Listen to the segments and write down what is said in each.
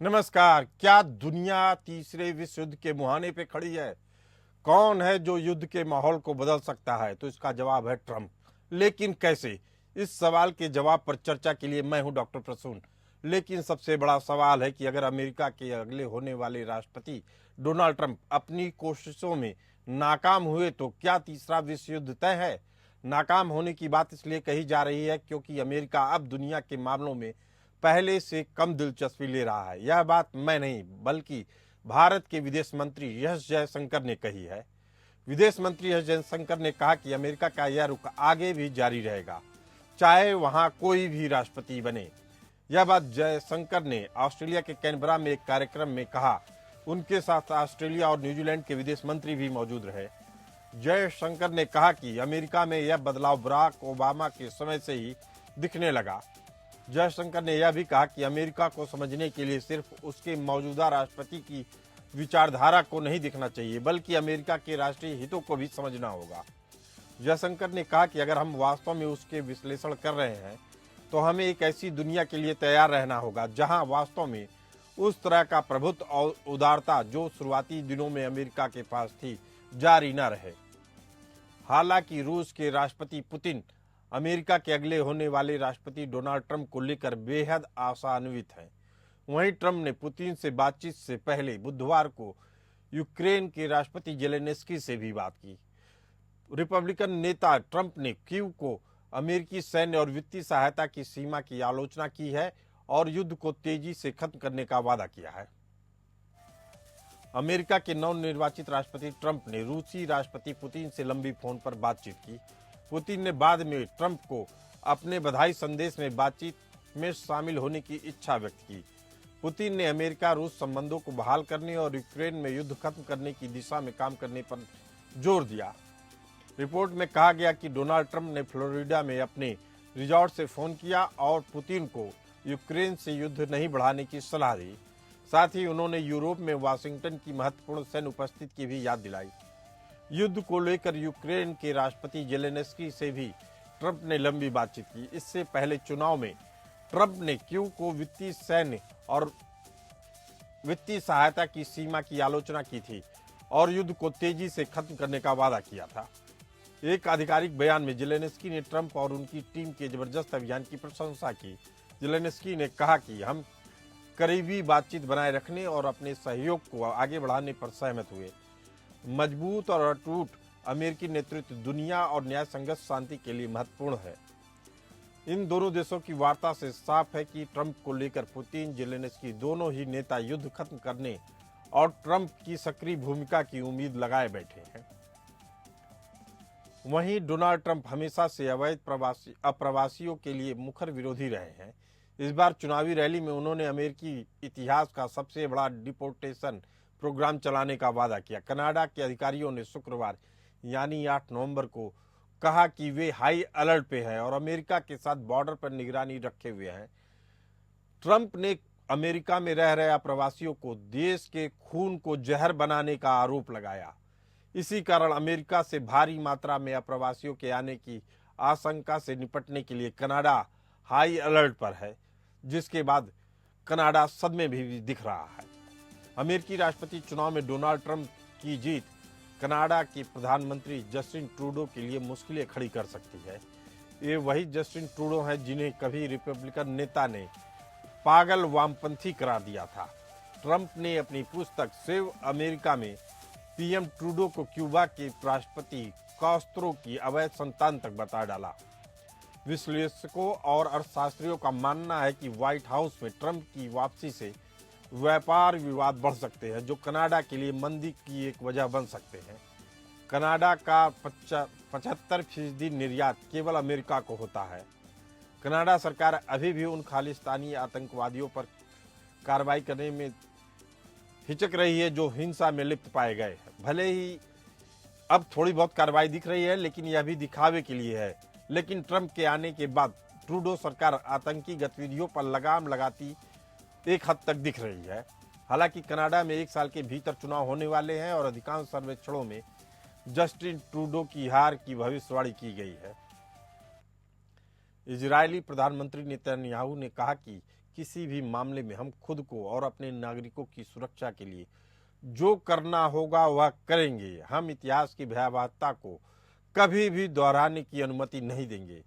नमस्कार। क्या दुनिया तीसरे विश्व युद्ध के मुहाने पे खड़ी है? कौन है जो युद्ध के माहौल को बदल सकता है? तो इसका जवाब है ट्रंप। लेकिन कैसे? इस सवाल के जवाब पर चर्चा के लिए मैं हूं डॉक्टर प्रसून। लेकिन सबसे बड़ा सवाल है कि अगर अमेरिका के अगले होने वाले राष्ट्रपति डोनाल्ड ट्रंप अपनी कोशिशों में नाकाम हुए तो क्या तीसरा विश्व युद्ध तय है? नाकाम होने की बात इसलिए कही जा रही है क्योंकि अमेरिका अब दुनिया के मामलों में पहले से कम दिलचस्पी ले रहा है। यह बात मैं नहीं बल्कि भारत के विदेश मंत्री एस जयशंकर ने कही है। विदेश मंत्री एस जयशंकर ने कहा कि अमेरिका का यह रुख आगे भी जारी रहेगा, चाहे वहां कोई भी राष्ट्रपति बने। यह बात जयशंकर ने ऑस्ट्रेलिया के कैनबरा में एक कार्यक्रम में कहा। उनके साथ ऑस्ट्रेलिया और न्यूजीलैंड के विदेश मंत्री भी मौजूद रहे। जयशंकर ने कहा कि अमेरिका में यह बदलाव बराक ओबामा के समय से ही दिखने लगा। जयशंकर ने यह भी कहा कि अमेरिका को समझने के लिए सिर्फ उसके मौजूदा राष्ट्रपति की विचारधारा को नहीं देखना चाहिए, बल्कि अमेरिका के राष्ट्रीय हितों को भी समझना होगा। जयशंकर ने कहा कि अगर हम वास्तव में उसके विश्लेषण कर रहे हैं तो हमें एक ऐसी दुनिया के लिए तैयार रहना होगा जहां वास्तव में उस तरह का प्रभुत्व और उदारता जो शुरुआती दिनों में अमेरिका के पास थी जारी न रहे। हालांकि रूस के राष्ट्रपति पुतिन अमेरिका के अगले होने वाले राष्ट्रपति डोनाल्ड ट्रंप को लेकर बेहद आशान्वित हैं। वहीं ट्रंप ने पुतिन से बातचीत से पहले बुधवार को यूक्रेन के राष्ट्रपति जेलेंस्की से भी बात की। रिपब्लिकन नेता ट्रंप ने कीव को अमेरिकी सैन्य और वित्तीय सहायता की सीमा की आलोचना की है और युद्ध को तेजी से खत्म करने का वादा किया है। अमेरिका के नवनिर्वाचित राष्ट्रपति ट्रंप ने रूसी राष्ट्रपति पुतिन से लंबी फोन पर बातचीत की। पुतिन ने बाद में ट्रंप को अपने बधाई संदेश में बातचीत में शामिल होने की इच्छा व्यक्त की। पुतिन ने अमेरिका रूस संबंधों को बहाल करने और यूक्रेन में युद्ध खत्म करने की दिशा में काम करने पर जोर दिया। रिपोर्ट में कहा गया कि डोनाल्ड ट्रंप ने फ्लोरिडा में अपने रिजॉर्ट से फोन किया और पुतिन को यूक्रेन से युद्ध नहीं बढ़ाने की सलाह दी। साथ ही उन्होंने यूरोप में वाशिंगटन की महत्वपूर्ण सैन्य उपस्थिति की भी याद दिलाई। युद्ध को लेकर यूक्रेन के राष्ट्रपति जेलेंस्की से भी ट्रंप ने लंबी बातचीत की। इससे पहले चुनाव में ट्रंप ने कीव को वित्तीय सैन्य और वित्तीय सहायता की सीमा की आलोचना की थी और युद्ध को तेजी से खत्म करने का वादा किया था। एक आधिकारिक बयान में जेलेंस्की ने ट्रंप और उनकी टीम के जबरदस्त अभियान की प्रशंसा की। जेलेंस्की ने कहा कि हम करीबी बातचीत बनाए रखने और अपने सहयोग को आगे बढ़ाने पर सहमत हुए। मजबूत और अटूट अमेरिकी नेतृत्व दुनिया और न्याय संगत शांति के लिए महत्वपूर्ण है। इन दोनों देशों की वार्ता से साफ है कि ट्रंप को लेकर पुतिन जेलेंस्की दोनों ही नेता युद्ध खत्म करने और ट्रंप की सक्रिय भूमिका की उम्मीद लगाए बैठे हैं। वहीं डोनाल्ड ट्रंप हमेशा से अवैध अप्रवासियों के लिए मुखर विरोधी रहे हैं। इस बार चुनावी रैली में उन्होंने अमेरिकी इतिहास का सबसे बड़ा डिपोर्टेशन प्रोग्राम चलाने का वादा किया। कनाडा के अधिकारियों ने शुक्रवार यानी 8 नवंबर को कहा कि वे हाई अलर्ट पे हैं और अमेरिका के साथ बॉर्डर पर निगरानी रखे हुए हैं। ट्रंप ने अमेरिका में रह रहे अप्रवासियों को देश के खून को जहर बनाने का आरोप लगाया। इसी कारण अमेरिका से भारी मात्रा में अप्रवासियों के आने की आशंका से निपटने के लिए कनाडा हाई अलर्ट पर है, जिसके बाद कनाडा सदमे भी दिख रहा है। अमेरिकी राष्ट्रपति चुनाव में डोनाल्ड ट्रंप की जीत कनाडा के प्रधानमंत्री जस्टिन ट्रूडो के लिए मुश्किलें खड़ी कर सकती है। ये वही जस्टिन ट्रूडो हैं जिन्हें कभी रिपब्लिकन नेता ने पागल वामपंथी करार दिया था। ट्रंप ने अपनी पुस्तक सेव अमेरिका में पीएम ट्रूडो को क्यूबा के राष्ट्रपति कास्त्रो की अवैध संतान तक बता डाला। विश्लेषकों और अर्थशास्त्रियों का मानना है कि व्हाइट हाउस में ट्रंप की वापसी से व्यापार विवाद बढ़ सकते हैं, जो कनाडा के लिए मंदी की एक वजह बन सकते हैं। कनाडा का 75% निर्यात केवल अमेरिका को होता है। कनाडा सरकार अभी भी उन खालिस्तानी आतंकवादियों पर कार्रवाई करने में हिचक रही है जो हिंसा में लिप्त पाए गए हैं। भले ही अब थोड़ी बहुत कार्रवाई दिख रही है, लेकिन यह भी दिखावे के लिए है। लेकिन ट्रंप के आने के बाद ट्रूडो सरकार आतंकी गतिविधियों पर लगाम लगाती एक हद तक दिख रही है। हालांकि कनाडा में 1 साल के भीतर चुनाव होने वाले हैं और अधिकांश सर्वेक्षणों में जस्टिन ट्रूडो की हार की भविष्यवाणी की गई है। इजरायली प्रधानमंत्री नेतन्याहू ने कहा कि किसी भी मामले में हम खुद को और अपने नागरिकों की सुरक्षा के लिए जो करना होगा वह करेंगे। हम इतिहास की भयावहता को कभी भी दोहराने की अनुमति नहीं देंगे।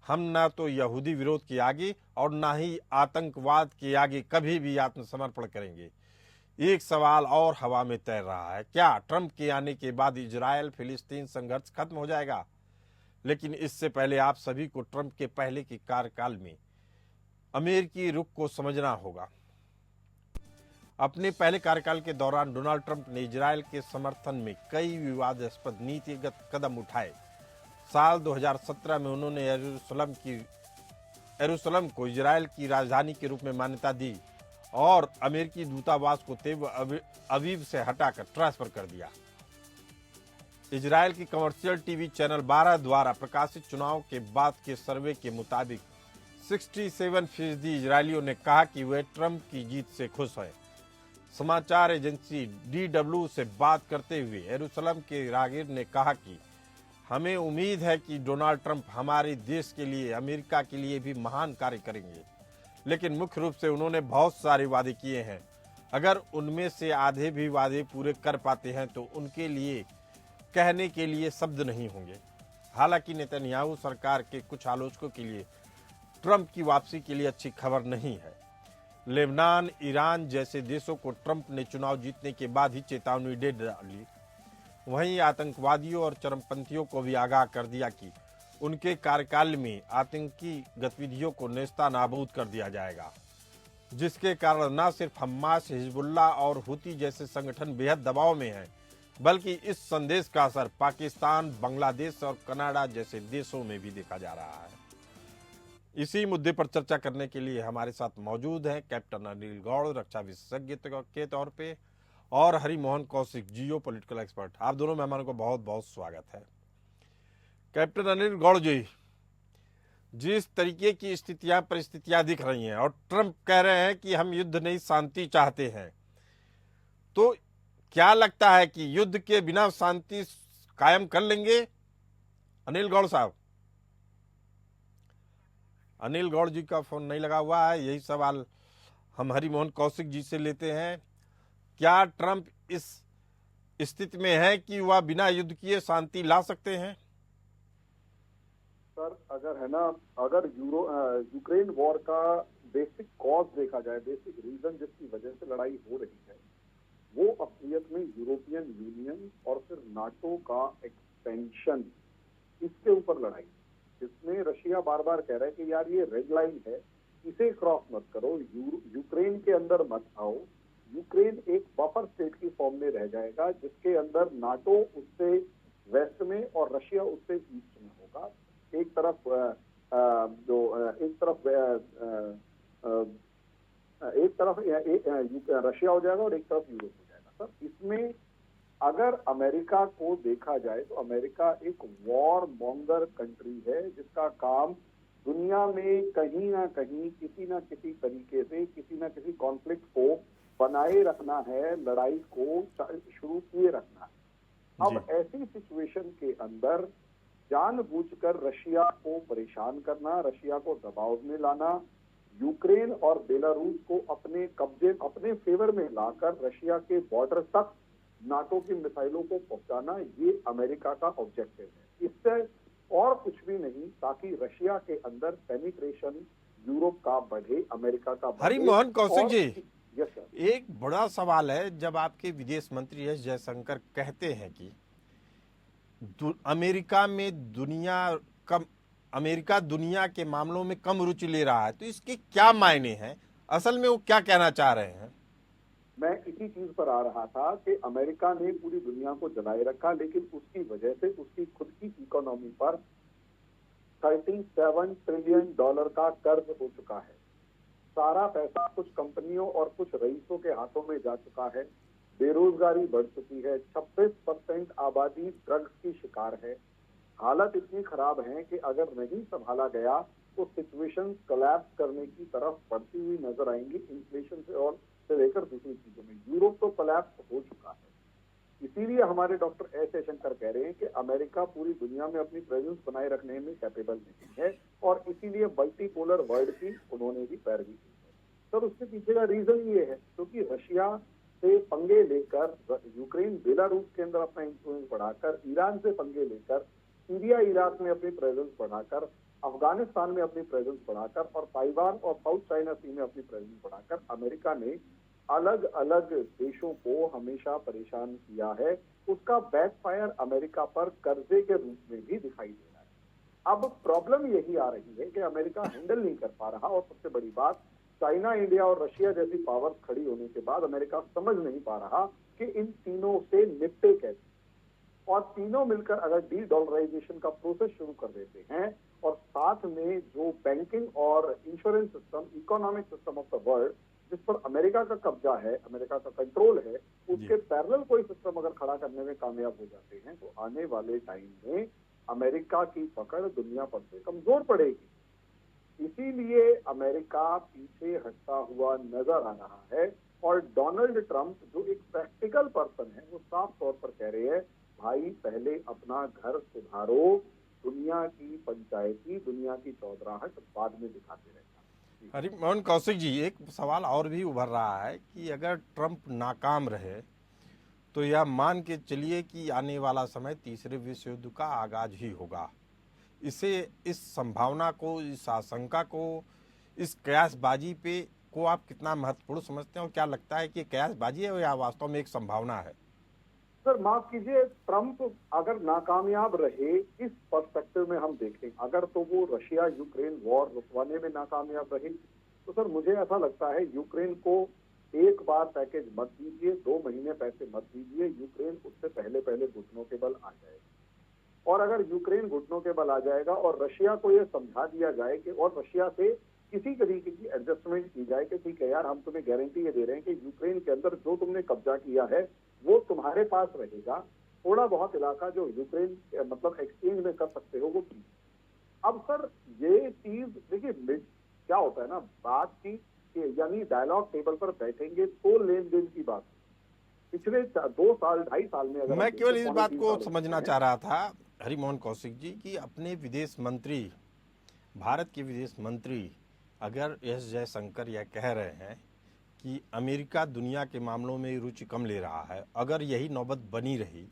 हम ना तो यहूदी विरोध के आगे और ना ही आतंकवाद के आगे कभी भी आत्मसमर्पण करेंगे। एक सवाल और हवा में तैर रहा है, क्या ट्रंप के आने के बाद इजरायल फिलिस्तीन संघर्ष खत्म हो जाएगा? लेकिन इससे पहले आप सभी को ट्रंप के पहले के कार्यकाल में अमेरिकी रुख को समझना होगा। अपने पहले कार्यकाल के दौरान डोनाल्ड ट्रंप ने इजरायल के समर्थन में कई विवादास्पद नीतिगत कदम उठाए। साल 2017 में उन्होंने यरूशलेम को इजरायल की राजधानी के रूप में मान्यता दी और अमेरिकी दूतावास को तेल अवीव से हटाकर ट्रांसफर कर दिया। इजरायल की कमर्शियल टीवी चैनल 12 द्वारा प्रकाशित चुनाव के बाद के सर्वे के मुताबिक 67% इजरायलियों ने कहा कि वे ट्रंप की जीत से खुश हैं। समाचार एजेंसी DW से बात करते हुए यरूशलेम के राहगीर ने कहा कि हमें उम्मीद है कि डोनाल्ड ट्रंप हमारे देश के लिए, अमेरिका के लिए भी महान कार्य करेंगे, लेकिन मुख्य रूप से उन्होंने बहुत सारे वादे किए हैं। अगर उनमें से आधे भी वादे पूरे कर पाते हैं तो उनके लिए कहने के लिए शब्द नहीं होंगे। हालांकि नेतन्याहू सरकार के कुछ आलोचकों के लिए ट्रंप की वापसी के लिए अच्छी खबर नहीं है। लेबनान, ईरान जैसे देशों को ट्रंप ने चुनाव जीतने के बाद ही चेतावनी दे डाली। वहीं आतंकवादियों और चरमपंथियों को भी आगाह कर दिया कि उनके कार्यकाल में आतंकी गतिविधियों को नेस्तानाबूद कर दिया जाएगा, जिसके कारण न सिर्फ हमास, हिजबुल्लाह और हुती जैसे संगठन बेहद दबाव में हैं, बल्कि इस संदेश का असर पाकिस्तान, बांग्लादेश और कनाडा जैसे देशों में भी देखा जा रहा है। इसी मुद्दे पर चर्चा करने के लिए हमारे साथ मौजूद हैं कैप्टन अनिल गौड़, रक्षा विशेषज्ञ के तौर पे, और हरिमोहन कौशिक, जियो पॉलिटिकल एक्सपर्ट। आप दोनों मेहमानों को बहुत बहुत स्वागत है। कैप्टन अनिल गौड़ जी, जिस तरीके की परिस्थितियां दिख रही हैं और ट्रंप कह रहे हैं कि हम युद्ध नहीं शांति चाहते हैं, तो क्या लगता है कि युद्ध के बिना शांति कायम कर लेंगे? अनिल गौड़ साहब, अनिल गौड़ जी का फोन नहीं लगा हुआ है, यही सवाल हम हरिमोहन कौशिक जी से लेते हैं। क्या ट्रंप इस स्थिति में है कि वह बिना युद्ध किए शांति ला सकते हैं? सर, अगर है ना, अगर यूक्रेन वॉर का बेसिक कॉज देखा जाए, बेसिक रीजन जिसकी वजह से लड़ाई हो रही है, वो असलियत में यूरोपियन यूनियन और फिर नाटो का एक्सपेंशन, इसके ऊपर लड़ाई, जिसमें रशिया बार बार कह रहा है कि यार ये रेड लाइन है, इसे क्रॉस मत करो, यूक्रेन के अंदर मत आओ। यूक्रेन एक बफर स्टेट की फॉर्म में रह जाएगा, जिसके अंदर नाटो उससे वेस्ट में और रशिया उससे ईस्ट में होगा। एक तरफ रशिया हो जाएगा और एक तरफ यूरोप हो जाएगा। सर, इसमें अगर अमेरिका को देखा जाए तो अमेरिका एक वॉर मॉन्गर कंट्री है, जिसका काम दुनिया में कहीं ना कहीं किसी ना किसी तरीके से किसी ना किसी कॉन्फ्लिक्ट को बनाए रखना है, लड़ाई को शुरू किए रखना है। अब ऐसी सिचुएशन के अंदर जानबूझकर रशिया को परेशान करना, रशिया को दबाव में लाना, यूक्रेन और बेलारूस को अपने कब्जे, अपने फेवर में लाकर रशिया के बॉर्डर तक नाटो की मिसाइलों को पहुंचाना, ये अमेरिका का ऑब्जेक्टिव है। इससे और कुछ भी नहीं, ताकि रशिया के अंदर पेनिट्रेशन यूरोप का बढ़े, अमेरिका का बढ़े। हरिमोहन कौशिक जी, यस सर, एक बड़ा सवाल है, जब आपके विदेश मंत्री एस जयशंकर कहते हैं कि अमेरिका दुनिया के मामलों में कम रुचि ले रहा है, तो इसके क्या मायने हैं? असल में वो क्या कहना चाह रहे हैं? मैं इसी चीज पर आ रहा था कि अमेरिका ने पूरी दुनिया को जलाए रखा, लेकिन उसकी वजह से उसकी खुद की इकोनॉमी पर $37 ट्रिलियन का कर्ज हो चुका है। सारा पैसा कुछ कंपनियों और कुछ रईसों के हाथों में जा चुका है। बेरोजगारी बढ़ चुकी है। 26% आबादी ड्रग्स की शिकार है। हालत इतनी खराब है कि अगर नहीं संभाला गया तो सिचुएशन कोलैप्स करने की तरफ बढ़ती हुई नजर आएंगी, इन्फ्लेशन से लेकर दूसरी चीजों में। यूरोप तो कोलैप्स हो चुका है। इसीलिए हमारे डॉक्टर एस जयशंकर कह रहे हैं कि अमेरिका पूरी दुनिया में अपनी प्रेजेंस बनाए रखने में कैपेबल नहीं है, और इसीलिए मल्टीपोलर वर्ल्ड की उन्होंने भी पैरवी की है। सर उसके पीछे का रीजन ये है क्योंकि रशिया से पंगे लेकर यूक्रेन बेलारूस के अंदर अपना इंफ्लुएंस बढ़ाकर, ईरान से पंगे लेकर, सीरिया इराक में अपनी प्रेजेंस बढ़ाकर, अफगानिस्तान में अपनी प्रेजेंस बढ़ाकर और ताइवान और साउथ चाइना सी में अपनी प्रेजेंस बढ़ाकर अमेरिका ने अलग अलग देशों को हमेशा परेशान किया है। उसका बैकफायर अमेरिका पर कर्जे के रूप में भी दिखाई दे रहा है। अब प्रॉब्लम यही आ रही है कि अमेरिका हैंडल नहीं कर पा रहा और सबसे बड़ी बात चाइना, इंडिया और रशिया जैसी पावर्स खड़ी होने के बाद अमेरिका समझ नहीं पा रहा कि इन तीनों से निपटे कैसे। और तीनों मिलकर अगर डी डॉलराइजेशन का प्रोसेस शुरू कर देते हैं और साथ में जो बैंकिंग और insurance system, economic system of the world जिस पर अमेरिका का कब्जा है, अमेरिका का कंट्रोल है, उसके पैरेलल कोई सिस्टम अगर खड़ा करने में कामयाब हो जाते हैं तो आने वाले टाइम में अमेरिका की पकड़ दुनिया पर से कमजोर पड़ेगी। इसीलिए अमेरिका पीछे हटता हुआ नजर आ रहा है और डोनाल्ड ट्रंप जो एक प्रैक्टिकल पर्सन है वो साफ तौर पर कह रहे हैं, भाई पहले अपना घर सुधारो, दुनिया की पंचायती, दुनिया की चौधराहट बाद में दिखाते रहेगा। हरिमोहन कौशिक जी, एक सवाल और भी उभर रहा है कि अगर ट्रंप नाकाम रहे तो यह मान के चलिए कि आने वाला समय तीसरे विश्व युद्ध का आगाज ही होगा। इसे, इस संभावना को, इस आशंका को, इस कयासबाजी पे को आप कितना महत्वपूर्ण समझते हैं और क्या लगता है कि कयासबाजी है या वास्तव में एक संभावना है? सर माफ कीजिए, ट्रंप अगर नाकामयाब रहे इस पर्सपेक्टिव में हम देखें, अगर तो वो रशिया यूक्रेन वॉर रुकवाने में नाकामयाब रहे तो सर मुझे ऐसा लगता है यूक्रेन को एक बार पैकेज मत दीजिए, 2 महीने पैसे मत दीजिए, यूक्रेन उससे पहले पहले घुटनों के बल आ जाएगा। और अगर यूक्रेन घुटनों के बल आ जाएगा और रशिया को यह समझा दिया जाए कि और रशिया से किसी तरीके की एडजस्टमेंट की जाए कि ठीक है यार, हम तुम्हें गारंटी ये दे रहे हैं कि यूक्रेन के अंदर जो तुमने कब्जा किया है वो तुम्हारे पास रहेगा, थोड़ा बहुत इलाका जो यूक्रेन मतलब एक्सचेंज में कर सकते हो वो चीज। अब सर ये चीज देखिए क्या होता है ना, बातचीत यानी डायलॉग टेबल पर बैठेंगे तो लेन देन की बात। पिछले 2 साल 2.5 साल में अगर मैं केवल इस बात को 3 समझना चाह रहा था हरिमोहन कौशिक जी कि अपने विदेश मंत्री, भारत के विदेश मंत्री अगर एस जयशंकर यह कह रहे हैं कि अमेरिका दुनिया के मामलों में रुचि कम ले रहा है, अगर यही नौबत बनी रही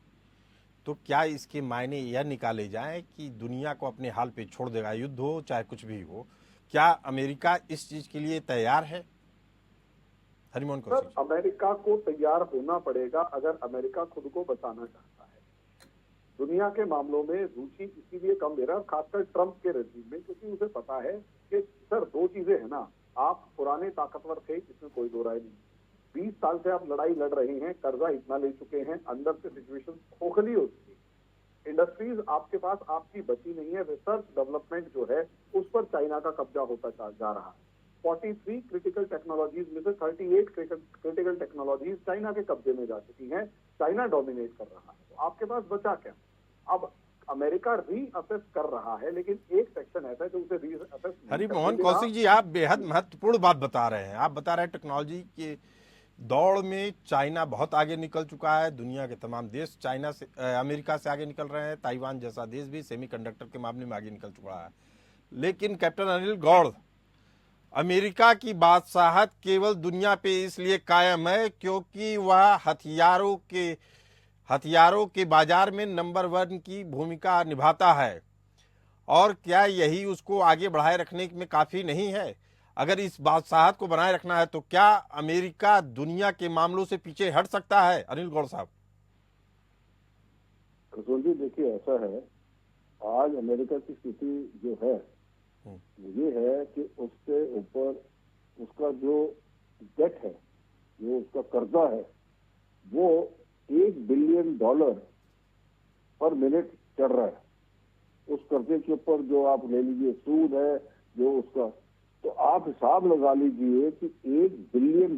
तो क्या इसके मायने यह निकाले जाएं कि दुनिया को अपने हाल पे छोड़ देगा, युद्ध हो चाहे कुछ भी हो? क्या अमेरिका इस चीज के लिए तैयार है? हरिमोहन कौशिक सर अमेरिका को तैयार होना पड़ेगा अगर अमेरिका खुद को बचाना चाहता है। दुनिया के मामलों में रुचि इसीलिए कम ले रहा है, खासकर ट्रंप के रेजिम में, क्योंकि उसे पता है कि सर 2 चीजें है ना, आप पुराने ताकतवर थे, इसमें कोई दो राय नहीं, 20 साल से आप लड़ाई लड़ रहे हैं, कर्जा इतना ले चुके हैं, अंदर से सिचुएशन खोखली हो चुकी है, इंडस्ट्रीज आपके पास आपकी बची नहीं है, रिसर्च डेवलपमेंट जो है उस पर चाइना का कब्जा होता जा रहा है। 43 क्रिटिकल टेक्नोलॉजीज में से 38 क्रिटिकल टेक्नोलॉजीज चाइना के कब्जे में जा चुकी हैं, चाइना डोमिनेट कर रहा है, तो आपके पास बचा क्या? अब अमेरिका रीअसेस कर रहा है, लेकिन एक सेक्शन ऐसा है जो उसे रीअसेस। हरिमोहन कौशिक जी, आप बेहद महत्वपूर्ण बात बता रहे हैं। आप बता रहे हैं टेक्नोलॉजी के दौड़ में चाइना बहुत आगे निकल चुका है, दुनिया के तमाम देश चाइना से, अमेरिका से आगे निकल रहे हैं, ताइवान जैसा देश भी सेमीकंडक्टर के मामले में आगे निकल चुका है। लेकिन कैप्टन अनिल गौड़, अमेरिका की बादशाहत केवल दुनिया पे इसलिए कायम है क्योंकि वह हथियारों के बाजार में नंबर 1 की भूमिका निभाता है। और क्या यही उसको आगे बढ़ाए रखने में काफी नहीं है? अगर इस बादशाहत को बनाए रखना है तो क्या अमेरिका दुनिया के मामलों से पीछे हट सकता है? अनिल गौड़ साहब। जी देखिए, ऐसा है, आज अमेरिका की स्थिति जो है ये है कि उसके ऊपर उसका जो डेट है, जो उसका कर्जा है, वो $1 बिलियन पर मिनट चढ़ रहा है। उस कर्जे के ऊपर जो आप ले लीजिए सूद है जो उसका, तो आप हिसाब लगा लीजिए कि $1 बिलियन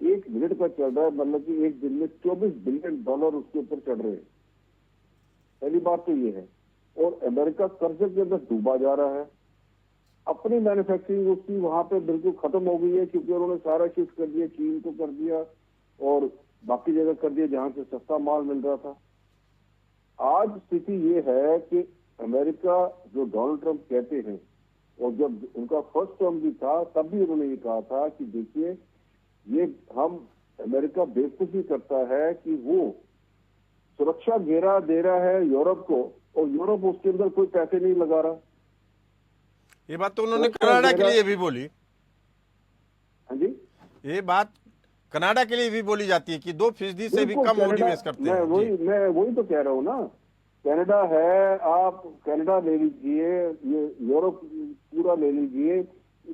1 मिनट का चल रहा है, मतलब कि एक दिन में $24 बिलियन उसके ऊपर चढ़ रहे हैं। पहली बात तो ये है। और अमेरिका कर्जे के अंदर डूबा जा रहा है, अपनी मैन्युफैक्चरिंग उसकी वहां पे बिल्कुल खत्म हो गई है, क्योंकि उन्होंने सारा शिफ्ट कर दिया, चीन को कर दिया और बाकी जगह कर दिया जहां से सस्ता माल मिल रहा था। आज स्थिति ये है कि अमेरिका, जो डोनाल्ड ट्रंप कहते हैं और जब उनका फर्स्ट टर्म भी था तब भी उन्होंने ये कहा था कि देखिए, ये हम अमेरिका बेवकूफी करता है कि वो सुरक्षा घेरा दे रहा है यूरोप को और यूरोप उसके अंदर कोई पैसे नहीं लगा रहा। ये बात तो उन्होंने सुरक्षा कनाडा के घेरा- लिए भी बोली। हाँ जी, ये बात कनाडा के लिए भी बोली जाती है कि 2% से भी बिल्कुल, कम मोदी कनाडा- निवेश करते मैं हैं। मैं वही तो कह रहा हूँ ना, कनाडा है, आप कनाडा ले लीजिए, ये यूरोप पूरा ले लीजिए,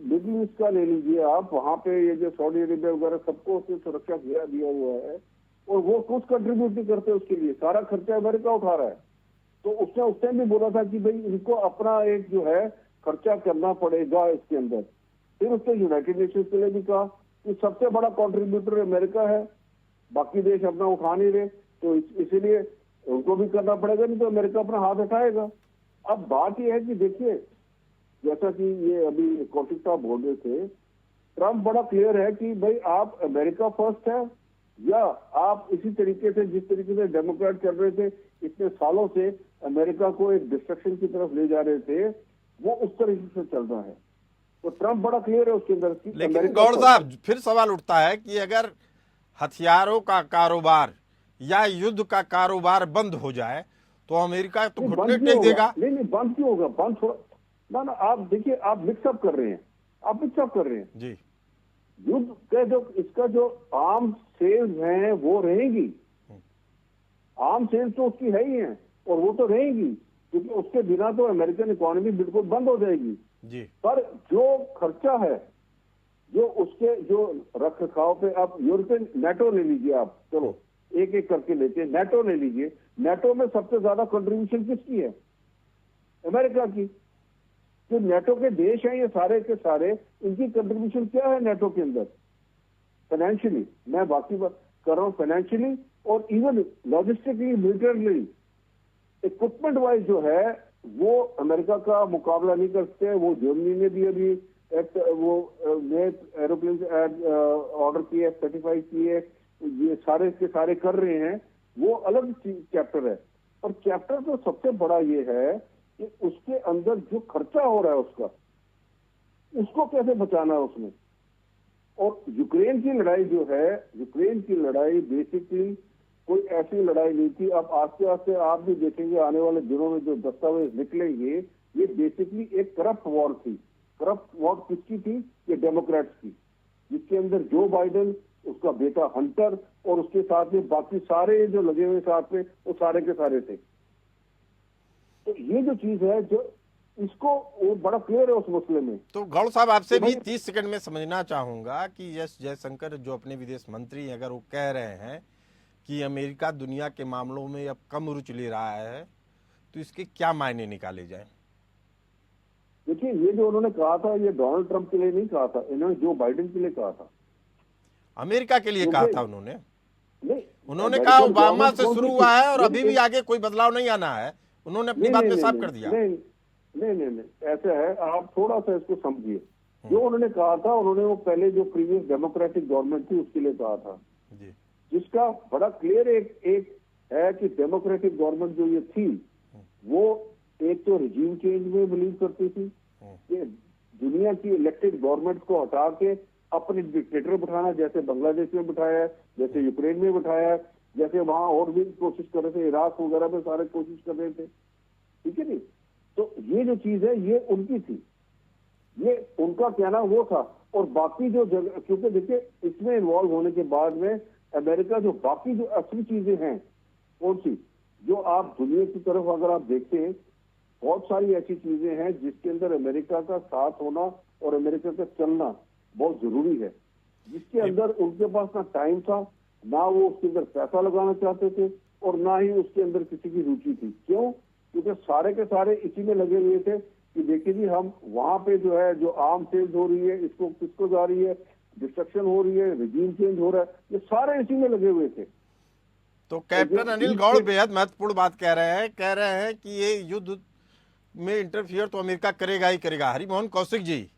मिडिल ईस्ट का ले लीजिए आप, वहां पे ये जो सऊदी अरेबिया वगैरह सबको उसने सुरक्षा घेरा दिया हुआ है और वो कुछ कंट्रीब्यूट नहीं करते उसके लिए, सारा खर्चा अमेरिका उठा रहा है। तो उसने उस टाइम भी बोला था कि भाई इनको अपना एक जो है खर्चा करना पड़ेगा इसके अंदर। फिर उसने यूनाइटेड नेशंस के लिए भी कहा कि सबसे बड़ा कंट्रीब्यूटर अमेरिका है, बाकी देश अपना उठा नहीं रहे, तो इसीलिए उनको भी करना पड़ेगा, नहीं तो अमेरिका अपना हाथ उठाएगा। अब बात यह है कि देखिए, जैसा कि ये अभी कौशिक साहब बोल रहे थे, ट्रम्प बड़ा क्लियर है कि भाई आप अमेरिका फर्स्ट है या आप इसी तरीके से जिस तरीके से डेमोक्रेट कर रहे थे इतने सालों से अमेरिका को एक डिस्ट्रक्शन की तरफ ले जा रहे थे, वो उस तरीके से चल रहा है। तो ट्रम्प बड़ा क्लियर है उसके अंदर कि लेकिन अमेरिका गौड़ first साहब, फिर सवाल उठता है कि अगर हथियारों का कारोबार या युद्ध का कारोबार बंद हो जाए तो अमेरिका तो नहीं, घुटने बंद क्यों टेक होगा? देगा। नहीं, बंद क्यों होगा? बंद थोड़ा ना, आप देखिए, आप मिक्सअप कर रहे हैं, जी युद्ध का जो इसका जो आर्म सेल्स हैं वो रहेंगी, आर्म सेल्स तो उसकी है ही है और वो तो रहेंगी, क्योंकि उसके बिना तो अमेरिकन इकोनॉमी बिल्कुल बंद हो जाएगी। जी पर जो खर्चा है, जो उसके जो रख रखाव पे, आप यूरोपियन नेटो ले लीजिए, आप चलो एक एक करके लेते हैं, नेटो ले लीजिए, नेटो में सबसे ज्यादा कंट्रीब्यूशन किसकी है? अमेरिका की। जो नेटो के देश हैं ये सारे के सारे, इनकी कंट्रीब्यूशन क्या है नेटो के अंदर? फाइनेंशियली, मैं बाकी बात कर रहा हूँ, फाइनेंशियली और even logistically, militarily, equipment wise जो है वो अमेरिका का मुकाबला नहीं कर सकते। वो जर्मनी ने भी अभी वो नए एरोप्लेन ऑर्डर किए, सर्टिफाई किए, ये सारे के सारे कर रहे हैं, वो अलग चैप्टर है। और चैप्टर तो सबसे बड़ा ये है कि उसके अंदर जो खर्चा हो रहा है उसको कैसे बचाना है उसमें। और यूक्रेन की लड़ाई जो है, यूक्रेन की लड़ाई बेसिकली कोई ऐसी लड़ाई नहीं थी। अब आस्ते आस्ते आप भी देखेंगे आने वाले दिनों में जो दस्तावेज निकलेंगे, ये बेसिकली एक करप्ट वॉर थी। करप्ट वॉर किसकी थी? ये डेमोक्रेट्स की, जिसके अंदर जो बाइडेन, उसका बेटा हंटर और उसके साथ में बाकी सारे जो लगे हुए साथ में, वो सारे के सारे थे। तो ये जो चीज है, जो इसको वो बड़ा क्लियर है उस मसले में। तो गौड़ साहब, आपसे तो भी भाई- 30 सेकंड में समझना चाहूंगा कि एस जयशंकर जो अपने विदेश मंत्री हैं, अगर वो कह रहे हैं कि अमेरिका दुनिया के मामलों में अब कम रुचि ले रहा है, तो इसके क्या मायने निकाले जाए? देखिए, ये जो उन्होंने कहा था, ये डोनाल्ड ट्रंप के लिए नहीं कहा था, इन्होंने जो बाइडेन के लिए कहा था। अमेरिका के लिए कहा था उन्होंने। नहीं, उन्होंने अमेरिकन कहा ओबामा गवर्नमेंट से कौन शुरू सी हुआ थी? है और नहीं, अभी भी आगे कोई बदलाव नहीं आना है। उन्होंने अपनी बात में साफ कर दिया। नहीं, ऐसा है, आप थोड़ा सा इसको समझिए। जो उन्होंने कहा था, उन्होंने वो पहले जो प्रीवियस डेमोक्रेटिक गवर्नमेंट थी उसके लिए कहा था, जी जिसका बड़ा क्लियर एक है कि डेमोक्रेटिक गवर्नमेंट जो ये थी, वो एक तो रिजीम चेंज में बिलीव करती थी कि दुनिया की इलेक्टेड गवर्नमेंट को हटा के अपने डिक्टेटर बिठाना, जैसे बांग्लादेश में बिठाया, जैसे यूक्रेन में बिठाया, जैसे वहां और भी कोशिश कर रहे थे, इराक वगैरह में सारे कोशिश कर रहे थे, ठीक है नहीं? तो ये जो चीज है ये उनकी थी, ये उनका कहना वो था। और बाकी जो जगह, क्योंकि देखिए इसमें इन्वॉल्व होने के बाद में अमेरिका जो बाकी जो असली चीजें हैं, कौन सी, जो आप दुनिया की तरफ अगर आप देखें, बहुत सारी ऐसी चीजें हैं जिसके अंदर अमेरिका का साथ होना और अमेरिका का चलना बहुत जरूरी है, जिसके अंदर उनके पास ना टाइम था, ना वो उसके अंदर पैसा लगाना चाहते थे और ना ही उसके अंदर किसी की रुचि थी। क्यों? क्योंकि सारे के सारे इसी में लगे हुए थे कि देखिए जी, हम वहां पे जो है जो आर्म सेल्स हो रही है, इसको किसको जा रही है, डिस्ट्रक्शन हो रही है, रिजीम चेंज हो रहा है, ये सारे इसी में लगे हुए थे। तो कैप्टन अनिल गौड़ बेहद महत्वपूर्ण बात कह रहे हैं कि ये युद्ध में इंटरफियर तो अमेरिका करेगा ही करेगा। हरिमोहन कौशिक जी,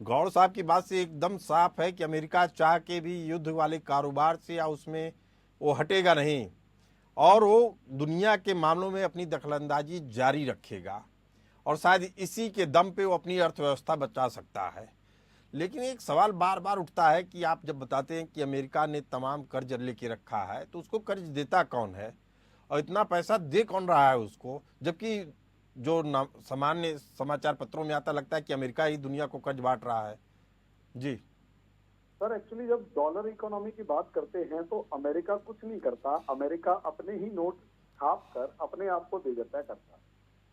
गौड़ साहब की बात से एकदम साफ है कि अमेरिका चाह के भी युद्ध वाले कारोबार से या उसमें वो हटेगा नहीं और वो दुनिया के मामलों में अपनी दखलंदाजी जारी रखेगा। और शायद इसी के दम पे वो अपनी अर्थव्यवस्था बचा सकता है। लेकिन एक सवाल बार बार उठता है कि आप जब बताते हैं कि अमेरिका ने तमाम कर्ज लेके रखा है, तो उसको कर्ज देता कौन है और इतना पैसा दे कौन रहा है उसको, जबकि जो सामान्य समाचार पत्रों में आता लगता है कि अमेरिका ही दुनिया को कर्ज बांट रहा है। जी सर, एक्चुअली जब डॉलर इकोनॉमी की बात करते हैं तो अमेरिका कुछ नहीं करता। अमेरिका अपने ही नोट छाप कर अपने आप को दे देता है करता,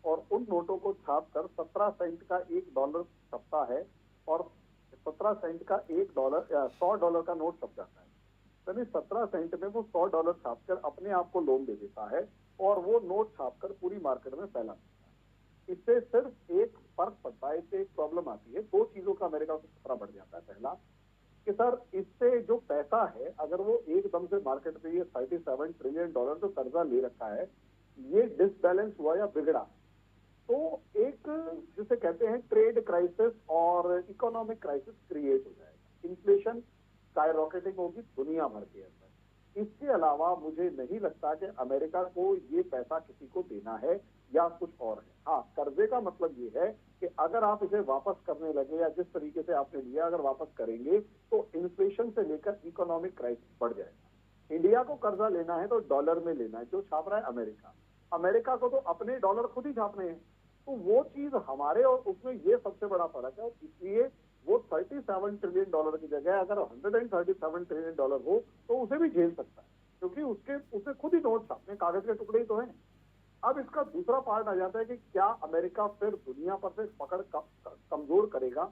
और उन नोटों को छाप कर 17 सेंट का $1 छपता है और 17 सेंट का $100 का नोट छप जाता है। यानी 17 सेंट में वो $100 छाप कर अपने आप को लोन दे देता है और वो नोट छाप कर पूरी मार्केट में फैला देता है। इससे सिर्फ एक फर्क पड़ता है, इससे एक प्रॉब्लम आती है। दो चीजों का अमेरिका को खतरा बढ़ जाता है। पहला कि सर, इससे जो पैसा है, अगर वो एकदम से मार्केट में ये $37 ट्रिलियन जो कर्जा ले रखा है, ये डिसबैलेंस हुआ या बिगड़ा, तो एक जिसे कहते हैं ट्रेड क्राइसिस और इकोनॉमिक क्राइसिस क्रिएट हो जाएगा। इन्फ्लेशन स्काईरॉकेटिंग होगी दुनिया भर के अंदर। इसके अलावा मुझे नहीं लगता कि अमेरिका को ये पैसा किसी को देना है या कुछ और है। हाँ, कर्जे का मतलब ये है कि अगर आप इसे वापस करने लगे या जिस तरीके से आपने लिया अगर वापस करेंगे तो इन्फ्लेशन से लेकर इकोनॉमिक क्राइसिस बढ़ जाएगा। इंडिया को कर्जा लेना है तो डॉलर में लेना है, जो छाप रहा है अमेरिका। अमेरिका को तो अपने डॉलर खुद ही छापने हैं, तो वो चीज हमारे और उसमें ये सबसे बड़ा फर्क है। इसलिए वो $37 ट्रिलियन की जगह अगर $137 ट्रिलियन हो तो उसे भी झेल सकता है, क्योंकि उसे खुद ही नोट छापने, कागज के टुकड़े ही तो हैं। अब इसका दूसरा पार्ट आ जाता है कि क्या अमेरिका फिर दुनिया पर से पकड़ कमजोर करेगा।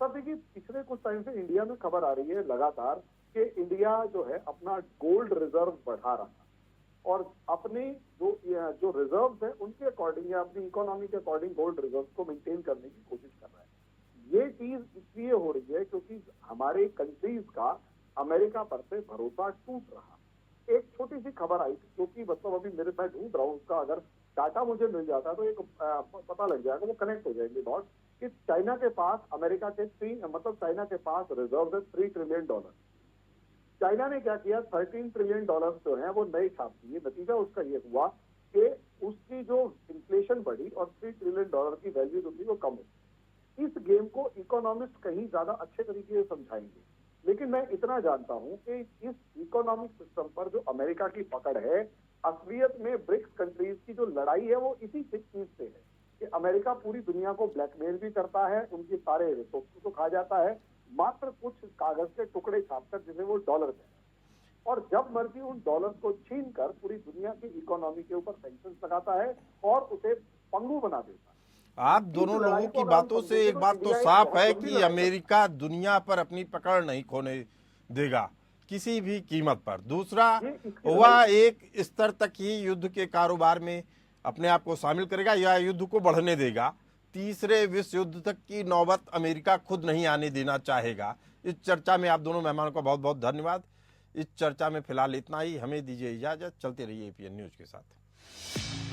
तब देखिए, पिछले कुछ टाइम से इंडिया में खबर आ रही है लगातार कि इंडिया जो है अपना गोल्ड रिजर्व बढ़ा रहा है और अपने जो रिजर्व है उनके अकॉर्डिंग या अपनी इकोनॉमी के अकॉर्डिंग गोल्ड रिजर्व को मेंटेन करने की कोशिश कर रहा है। ये चीज इसलिए हो रही है क्योंकि हमारे कंट्रीज का अमेरिका पर से भरोसा टूट रहा। एक छोटी सी खबर आई थी, जो कि मतलब अभी मैं ढूंढ रहा हूँ उसका, अगर डाटा मुझे मिल जाता तो एक पता लग जाएगा, वो कनेक्ट हो जाएंगे डॉट, कि चाइना के पास अमेरिका के चाइना के पास रिजर्व है $3 ट्रिलियन। चाइना ने क्या किया, $13 ट्रिलियन जो है वो नए छाप दिए। नतीजा उसका ये हुआ कि उसकी जो इन्फ्लेशन बढ़ी और $3 ट्रिलियन की वैल्यू जो थी वो कम हुई। इस गेम को इकोनॉमिस्ट कहीं ज्यादा अच्छे तरीके से समझाएंगे, लेकिन मैं इतना जानता हूं कि इस इकोनॉमिक सिस्टम पर जो अमेरिका की पकड़ है, असलियत में ब्रिक्स कंट्रीज की जो लड़ाई है वो इसी चीज से है कि अमेरिका पूरी दुनिया को ब्लैकमेल भी करता है, उनकी सारे रिसोर्स को खा जाता है, मात्र कुछ कागज के टुकड़े छापकर, जिसे वो डॉलर कहते हैं, और जब मर्जी उन डॉलर को छीन कर पूरी दुनिया की इकोनॉमी के ऊपर सैंक्शंस लगाता है और उसे पंगु बना देता है। आप दोनों लोगों की बातों से एक बात तो साफ है कि अमेरिका दुनिया पर अपनी पकड़ नहीं खोने देगा किसी भी कीमत पर। दूसरा, वह एक स्तर तक ही युद्ध के कारोबार में अपने आप को शामिल करेगा या युद्ध को बढ़ने देगा। तीसरे विश्व युद्ध तक की नौबत अमेरिका खुद नहीं आने देना चाहेगा। इस चर्चा में आप दोनों मेहमानों का बहुत बहुत धन्यवाद। इस चर्चा में फिलहाल इतना ही, हमें दीजिए इजाजत। चलते रहिए एपीएन न्यूज के साथ।